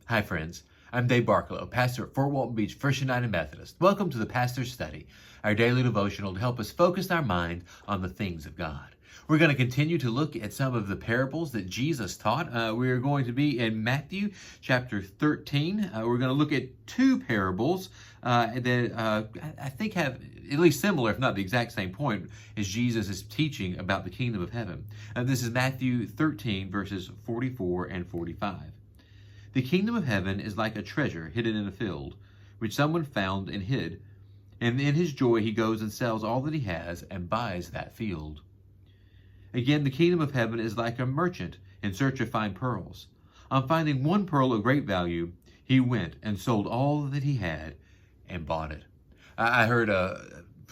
Hi, friends. I'm Dave Barkalow, pastor at Fort Walton Beach First United Methodist. Welcome to the Pastor's Study, our daily devotional to help us focus our mind on the things of God. We're going to continue to look at some of the parables that Jesus taught. We are going to be in Matthew chapter 13. We're going to look at two parables that I think have at least similar, if not the exact same point, as Jesus is teaching about the kingdom of heaven. This is Matthew 13, verses 44 and 45. The kingdom of heaven is like a treasure hidden in a field, which someone found and hid. And in his joy he goes and sells all that he has and buys that field. Again, the kingdom of heaven is like a merchant in search of fine pearls. On finding one pearl of great value, he went and sold all that he had and bought it. I heard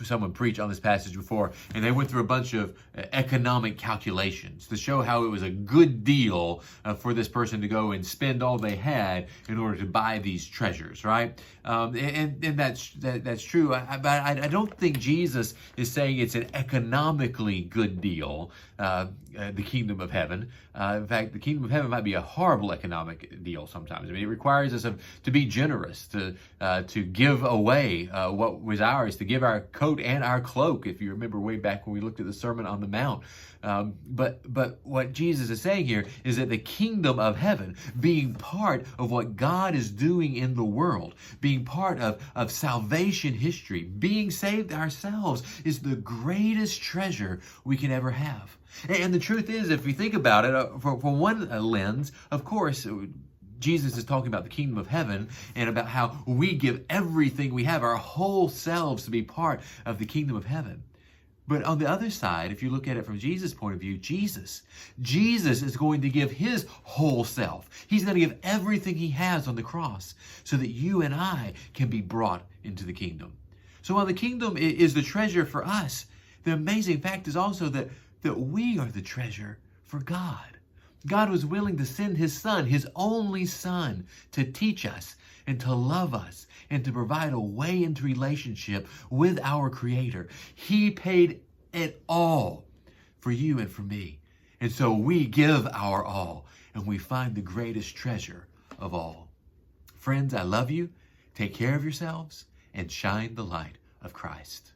someone preach on this passage before, and they went through a bunch of economic calculations to show how it was a good deal for this person to go and spend all they had in order to buy these treasures, right? And that's true. But I don't think Jesus is saying it's an economically good deal, the kingdom of heaven. In fact, the kingdom of heaven might be a horrible economic deal sometimes. I mean, it requires us to be generous, to give away what was ours, to give our coat and our cloak, if you remember way back when we looked at the Sermon on the Mount. But what Jesus is saying here is that the kingdom of heaven, being part of what God is doing in the world, being part of salvation history, being saved ourselves, is the greatest treasure we can ever have. And the truth is, if you think about it, from one lens, of course, Jesus is talking about the kingdom of heaven and about how we give everything we have, our whole selves, to be part of the kingdom of heaven. But on the other side, if you look at it from Jesus' point of view, Jesus is going to give his whole self. He's going to give everything he has on the cross so that you and I can be brought into the kingdom. So while the kingdom is the treasure for us, the amazing fact is also that we are the treasure for God. God was willing to send his son, his only son, to teach us and to love us and to provide a way into relationship with our Creator. He paid it all for you and for me. And so we give our all and we find the greatest treasure of all. Friends, I love you. Take care of yourselves and shine the light of Christ.